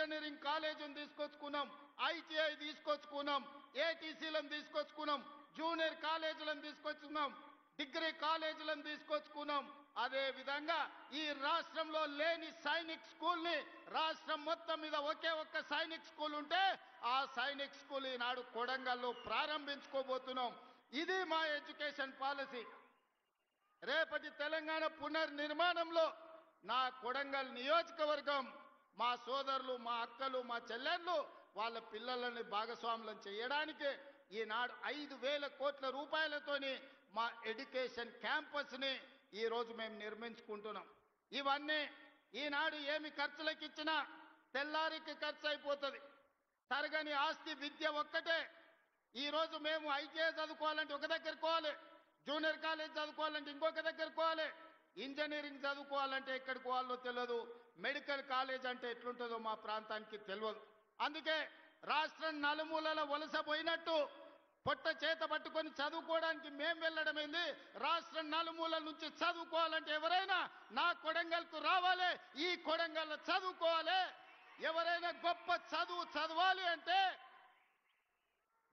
Engineering కాలేజీని తీసుకొచ్చుకున్నాం, ITI తీసుకొచ్చుకున్నాం, ఏటీసీలను తీసుకొచ్చుకున్నాం, junior కాలేజీలను తీసుకొచ్చుకున్నాం, degree కాలేజీలను తీసుకొచ్చుకున్నాం. అదే విధంగా ఈ రాష్ట్రంలో లేని సైనిక్ స్కూల్ ని రాష్ట్రం మొత్తం మీద ఒకే ఒక్క సైనిక్ స్కూల్ ఉంటే ఆ సైనిక్ స్కూల్ ఈనాడు కొడంగల్లో ప్రారంభించుకోబోతున్నాం. ఇది మా ఎడ్యుకేషన్ పాలసీ. రేపటి తెలంగాణ పునర్నిర్మాణంలో నా కొడంగల్ నియోజకవర్గం మా సోదరులు, మా అక్కలు, మా చెల్లెళ్ళు వాళ్ళ పిల్లలని భాగస్వాములను చేయడానికి ఈనాడు 5,000 కోట్ల రూపాయలతోని మా ఎడ్యుకేషన్ క్యాంపస్ని ఈరోజు మేము నిర్మించుకుంటున్నాం. ఇవన్నీ ఈనాడు ఏమి ఖర్చులకు ఇచ్చినా తెల్లారికి ఖర్చు అయిపోతుంది. తరగని ఆస్తి విద్య ఒక్కటే. ఈరోజు మేము ఐటీఐ చదువుకోవాలంటే ఒక దగ్గరికి పోవాలి, జూనియర్ కాలేజ్ చదువుకోవాలంటే ఇంకొక దగ్గరికి పోవాలి, ఇంజనీరింగ్ చదువుకోవాలంటే ఎక్కడికి పోవాలో తెలియదు, మెడికల్ కాలేజ్ అంటే ఎట్లుంటుందో మా ప్రాంతానికి తెలియదు. అందుకే రాష్ట్రం నలుమూలల వలసపోయినట్టు పొట్ట చేత పట్టుకొని చదువుకోవడానికి మేము వెళ్ళడమైంది. రాష్ట్రం నలుమూలల నుంచి చదువుకోవాలంటే ఎవరైనా నా కొడంగల్కు రావాలి, ఈ కొడంగల్లో చదువుకోవాలి. ఎవరైనా గొప్ప చదువు చదవాలి అంటే,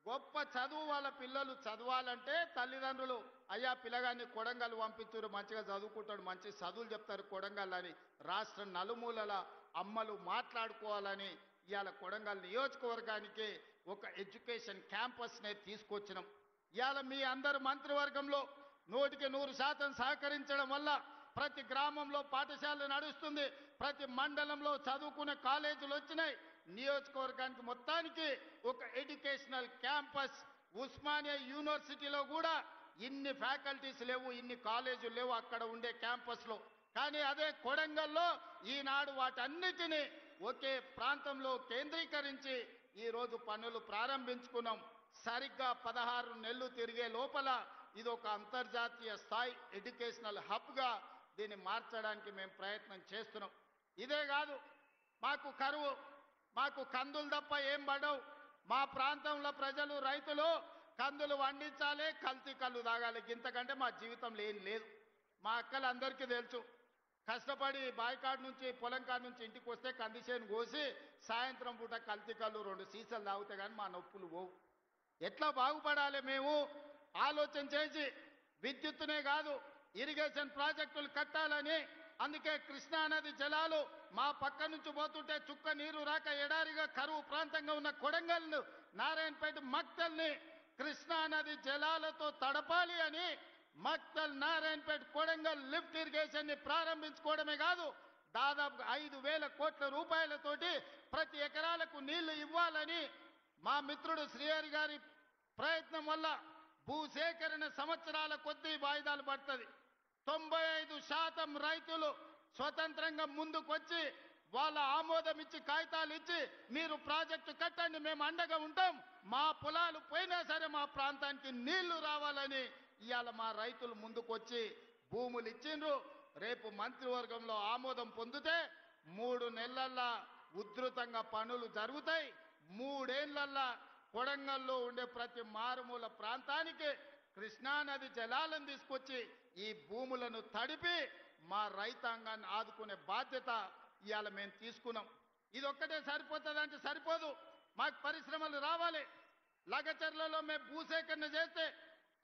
గొప్ప చదువు వాళ్ళ పిల్లలు చదవాలంటే తల్లిదండ్రులు అయ్యా పిల్లగాన్ని కొడంగల్ పంపించారు, మంచిగా చదువుకుంటాడు, మంచి చదువులు చెప్తారు కొడంగల్ అని రాష్ట్రం నలుమూలల అమ్మలు మాట్లాడుకోవాలని ఇవాళ కొడంగల్ నియోజకవర్గానికి ఒక ఎడ్యుకేషన్ క్యాంపస్నే తీసుకొచ్చినాం. ఇవాళ మీ అందరు మంత్రివర్గంలో 100% సహకరించడం వల్ల ప్రతి గ్రామంలో పాఠశాల నడుస్తుంది, ప్రతి మండలంలో చదువుకునే కాలేజీలు వచ్చినాయి. నియోజకవర్గానికి మొత్తానికి ఒక ఎడ్యుకేషనల్ క్యాంపస్. ఉస్మానియా యూనివర్సిటీలో కూడా ఇన్ని ఫ్యాకల్టీస్ లేవు, ఇన్ని కాలేజీలు లేవు అక్కడ ఉండే క్యాంపస్లో. కానీ అదే కొడంగల్లో ఈనాడు వాటన్నిటినీ ఒకే ప్రాంతంలో కేంద్రీకరించి ఈరోజు పనులు ప్రారంభించుకున్నాం. సరిగ్గా 16 నెలలు తిరిగే లోపల ఇది ఒక అంతర్జాతీయ స్థాయి ఎడ్యుకేషనల్ హబ్గా దీన్ని మార్చడానికి మేము ప్రయత్నం చేస్తున్నాం. ఇదే కాదు, మాకు కరువు, మాకు కందులు తప్ప ఏం పడవు. మా ప్రాంతంలో ప్రజలు, రైతులు కందులు వండించాలి, కల్తీ కళ్ళు తాగాలి, ఇంతకంటే మా జీవితంలో ఏం లేదు. మా అక్కలందరికీ తెలుసు. కష్టపడి బాయికాడు నుంచి, పొలం కాడ నుంచి ఇంటికి వస్తే కందిసేను కోసి సాయంత్రం పూట కల్తీ కళ్ళు 2 సీసాలు తాగితే కానీ మా నొప్పులు పోవు. ఎట్లా బాగుపడాలి మేము ఆలోచన చేసి విద్యుత్తునే కాదు ఇరిగేషన్ ప్రాజెక్టులు కట్టాలని, అందుకే కృష్ణానది జలాలు మా పక్క నుంచి పోతుంటే చుక్క నీరు రాక ఎడారిగా కరువు ప్రాంతంగా ఉన్న కొడంగల్ను, నారాయణపేట, మక్తల్ని కృష్ణానది జలాలతో తడపాలి అని మక్తల్, నారాయణపేట, కొడంగల్ లిఫ్ట్ ఇరిగేషన్ ని ప్రారంభించుకోవడమే కాదు, దాదాపు 5,000 కోట్ల రూపాయలతోటి ప్రతి ఎకరాలకు నీళ్లు ఇవ్వాలని మా మిత్రుడు శ్రీహరి గారి ప్రయత్నం వల్ల భూసేకరణ సంవత్సరాల కొద్దీ వాయిదాలు పడుతుంది. 95% రైతులు స్వతంత్రంగా ముందుకొచ్చి వాళ్ళ ఆమోదం ఇచ్చి కాగితాలు ఇచ్చి మీరు ప్రాజెక్టు కట్టండి, మేము అండగా ఉంటాం, మా పొలాలు పోయినా సరే మా ప్రాంతానికి నీళ్లు రావాలని ఇవాళ మా రైతులు ముందుకొచ్చి భూములు ఇచ్చిండ్రు. రేపు మంత్రివర్గంలో ఆమోదం పొందితే 3 నెలల్లో ఉధృతంగా పనులు జరుగుతాయి. 3 ఏళ్లల్లో కొడంగల్లో ఉండే ప్రతి మారుమూల ప్రాంతానికి కృష్ణానది జలాలను తీసుకొచ్చి ఈ భూములను తడిపి మా రైతాంగాన్ని ఆదుకునే బాధ్యత ఇవాళ మేము తీసుకున్నాం. ఇదొక్కటే సరిపోతుందంటే సరిపోదు, మాకు పరిశ్రమలు రావాలి. లగచర్లలో మేము భూసేకరణ చేస్తే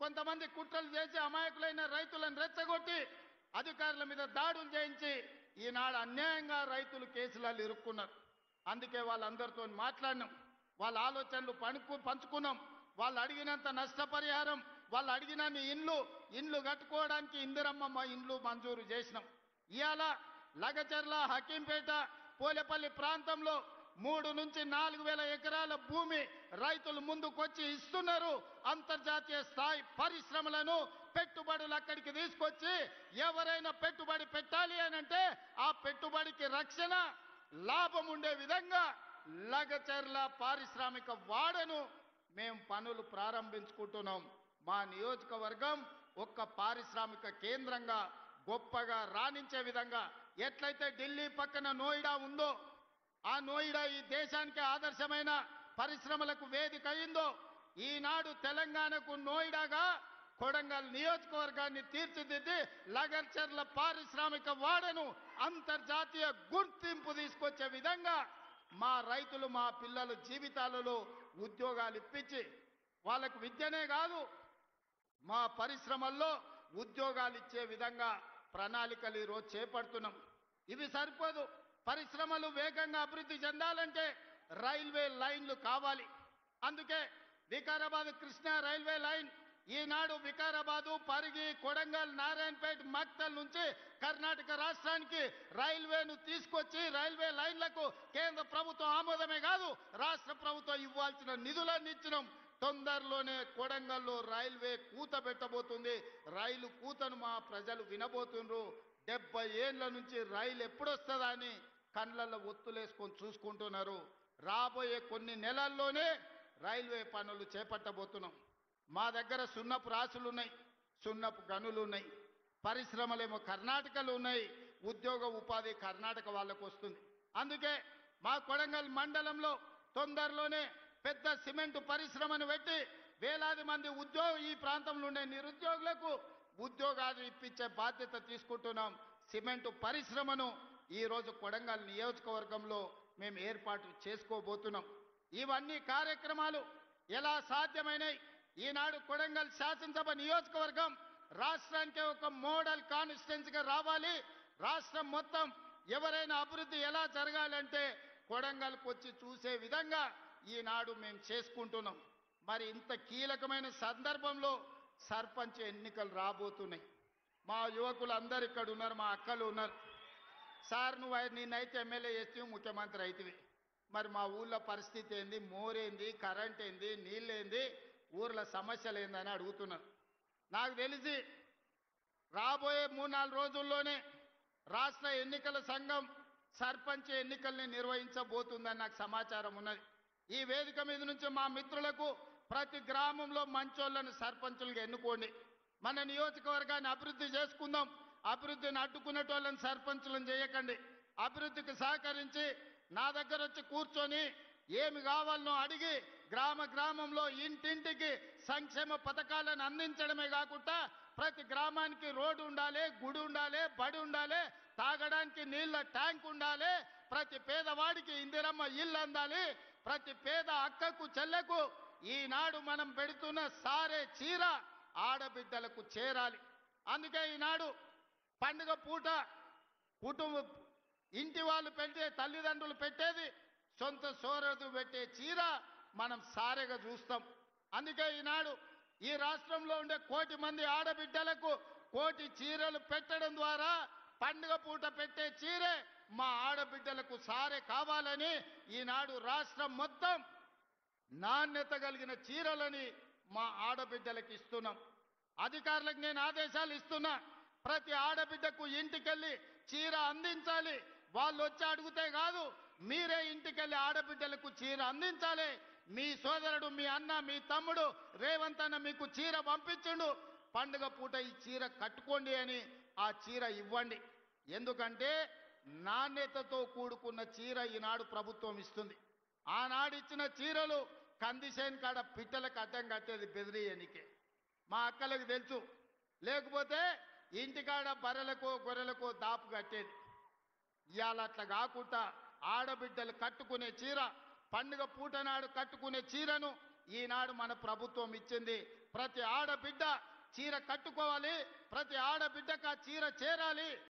కొంతమంది కుట్రలు చేసి అమాయకులైన రైతులను రెచ్చగొట్టి అధికారుల మీద దాడులు చేయించి ఈనాడు అన్యాయంగా రైతులు కేసులలో ఇరుక్కున్నారు. అందుకే వాళ్ళందరితో మాట్లాడినాం, వాళ్ళ ఆలోచనలు పంచుకున్నాం. వాళ్ళు అడిగినంత నష్టపరిహారం, వాళ్ళు అడిగినన్ని ఇండ్లు కట్టుకోవడానికి ఇందిరమ్మ ఇండ్లు మంజూరు చేసినాం. ఇవాళ లగచర్ల, హకీంపేట, పోలేపల్లి ప్రాంతంలో 3 నుంచి 4,000 ఎకరాల భూమి రైతులు ముందుకొచ్చి ఇస్తున్నారు. అంతర్జాతీయ స్థాయి పరిశ్రమలను, పెట్టుబడులు అక్కడికి తీసుకొచ్చి ఎవరైనా పెట్టుబడి పెట్టాలి అని అంటే ఆ పెట్టుబడికి రక్షణ, లాభం ఉండే విధంగా లగచర్ల పారిశ్రామిక వాడను మేము పనులు ప్రారంభించుకుంటున్నాం. మా నియోజకవర్గం ఒక్క పారిశ్రామిక కేంద్రంగా గొప్పగా రాణించే విధంగా ఎట్లయితే ఢిల్లీ పక్కన నోయిడా ఉందో, ఆ నోయిడా ఈ దేశానికి ఆదర్శమైన పరిశ్రమలకు వేదిక అయిందో, ఈనాడు తెలంగాణకు నోయిడాగా కొడంగల్ నియోజకవర్గాన్ని తీర్చిదిద్ది లగచర్ల పారిశ్రామిక వాడను అంతర్జాతీయ గుర్తింపు తీసుకొచ్చే విధంగా మా రైతులు మా పిల్లల జీవితాలలో ఉద్యోగాలు ఇప్పించి వాళ్ళకు విద్యనే కాదు మా పరిశ్రమల్లో ఉద్యోగాలు ఇచ్చే విధంగా ప్రణాళికలు ఈరోజు చేపడుతున్నాం. ఇవి సరిపోదు. పరిశ్రమలు వేగంగా అభివృద్ధి చెందాలంటే రైల్వే లైన్లు కావాలి. అందుకే వికారాబాద్ కృష్ణా రైల్వే లైన్ ఈనాడు వికారాబాదు, పరిగి, కొడంగల్, నారాయణపేట, మక్తల్ నుంచి కర్ణాటక రాష్ట్రానికి రైల్వేను తీసుకొచ్చి రైల్వే లైన్లకు కేంద్ర ప్రభుత్వం ఆమోదమే కాదు రాష్ట్ర ప్రభుత్వం ఇవ్వాల్సిన నిధులన్నీ ఇచ్చినాం. తొందరలోనే కొడంగల్లో రైల్వే కూత పెట్టబోతుంది. రైలు కూతను మా ప్రజలు వినబోతుండ్రు. 70 ఏళ్ల నుంచి రైలు ఎప్పుడొస్తుందా అని కళ్ళల్లో ఒత్తులేసుకొని చూసుకుంటున్నారు. రాబోయే కొన్ని నెలల్లోనే రైల్వే పనులు చేపట్టబోతున్నాం. మా దగ్గర సున్నపు రాసులు ఉన్నాయి, సున్నపు గనులు ఉన్నాయి, పరిశ్రమలేమో కర్ణాటకలో ఉన్నాయి, ఉద్యోగ ఉపాధి కర్ణాటక వాళ్ళకు వస్తుంది. అందుకే మా కొడంగల్ మండలంలో తొందరలోనే పెద్ద సిమెంట్ పరిశ్రమను పెట్టి వేలాది మంది ఈ ప్రాంతంలో ఉండే నిరుద్యోగులకు ఉద్యోగాలు ఇప్పించే బాధ్యత తీసుకుంటున్నాం. సిమెంట్ పరిశ్రమను ఈరోజు కొడంగల్ నియోజకవర్గంలో మేము ఏర్పాటు చేసుకోబోతున్నాం. ఇవన్నీ కార్యక్రమాలు ఎలా సాధ్యమైనాయి? ఈనాడు కొడంగల్ శాసనసభ నియోజకవర్గం రాష్ట్రానికి ఒక మోడల్ కాన్స్టిట్యున్సీగా రావాలి. రాష్ట్రం మొత్తం ఎవరైనా అభివృద్ధి ఎలా జరగాలంటే కొడంగల్కి వచ్చి చూసే విధంగా ఈనాడు మేము చేసుకుంటున్నాం. మరి ఇంత కీలకమైన సందర్భంలో సర్పంచ్ ఎన్నికలు రాబోతున్నాయి. మా యువకులు అందరు ఇక్కడ ఉన్నారు, మా అక్కలు ఉన్నారు. సార్ నువ్వు నిన్నైతే ఎమ్మెల్యే చేస్తే ముఖ్యమంత్రి అవుతుంది, మరి మా ఊళ్ళో పరిస్థితి ఏంది, మోరేంది, కరెంట్ ఏంది, నీళ్ళేంది, ఊర్ల సమస్యలు ఏందని అడుగుతున్నారు. నాకు తెలిసి రాబోయే 3-4 రోజుల్లోనే రాష్ట్ర ఎన్నికల సంఘం సర్పంచ్ ఎన్నికల్ని నిర్వహించబోతుందని నాకు సమాచారం ఉన్నది. ఈ వేదిక మీద నుంచి మా మిత్రులకు ప్రతి గ్రామంలో మంచోళ్లను సర్పంచులుగా ఎన్నుకోండి. మన నియోజకవర్గాన్ని అభివృద్ధి చేసుకుందాం. అభివృద్ధిని అడ్డుకునేటోళ్ళని సర్పంచులను చేయకండి. అభివృద్ధికి సహకరించి నా దగ్గర వచ్చి కూర్చొని ఏమి కావాలనో అడిగి గ్రామంలో ఇంటింటికి సంక్షేమ పథకాలను అందించడమే కాకుండా ప్రతి గ్రామానికి రోడ్డు ఉండాలి, గుడి ఉండాలి, బడి ఉండాలి, తాగడానికి నీళ్ళ ట్యాంక్ ఉండాలి, ప్రతి పేదవాడికి ఇందిరమ్మ ఇల్లు అందాలి, ప్రతి పేద అక్కకు చెల్లెకు ఈనాడు మనం పెడుతున్న సారే చీర ఆడబిడ్డలకు చేరాలి. అందుకే ఈనాడు పండుగ పూట కుటుంబం ఇంటి వాళ్ళు పెట్టే తల్లిదండ్రులు పెట్టేది సొంత సోదరుడు పెట్టే చీర మనం సారెగా చూస్తాం. అందుకే ఈనాడు ఈ రాష్ట్రంలో ఉండే 1 కోటి మంది ఆడబిడ్డలకు 1 కోటి చీరలు పెట్టడం ద్వారా పండుగ పూట పెట్టే చీరే మా ఆడబిడ్డలకు సారే కావాలని ఈనాడు రాష్ట్రం మొత్తం నాణ్యత కలిగిన చీరలని మా ఆడబిడ్డలకు ఇస్తున్నాం. అధికారులకు నేను ఆదేశాలు ఇస్తున్నా. ప్రతి ఆడబిడ్డకు ఇంటికెళ్ళి చీర అందించాలి. వాళ్ళు వచ్చి అడిగితే కాదు, మీరే ఇంటికెళ్ళి ఆడబిడ్డలకు చీర అందించాలి. మీ సోదరుడు, మీ అన్న, మీ తమ్ముడు రేవంత్ అన్న మీకు చీర పంపించుండు, పండుగ పూట ఈ చీర కట్టుకోండి అని ఆ చీర ఇవ్వండి. ఎందుకంటే నాణ్యతతో కూడుకున్న చీర ఈనాడు ప్రభుత్వం ఇస్తుంది. ఆనాడు ఇచ్చిన చీరలు కందిసేన్ కాడ పిట్టలకు అడ్డం కట్టేది బెదిరియనికే, మా అక్కలకు తెలుసు. లేకపోతే ఇంటికాడ బర్రెలకో గొర్రెలకో దాపు కట్టేది. ఇవాళ అట్లా కాకుండా ఆడబిడ్డలు కట్టుకునే చీర, పండుగ పూట నాడు కట్టుకునే చీరను ఈనాడు మన ప్రభుత్వం ఇచ్చింది. ప్రతి ఆడబిడ్డ చీర కట్టుకోవాలి, ప్రతి ఆడబిడ్డకు ఆ చీర చేరాలి.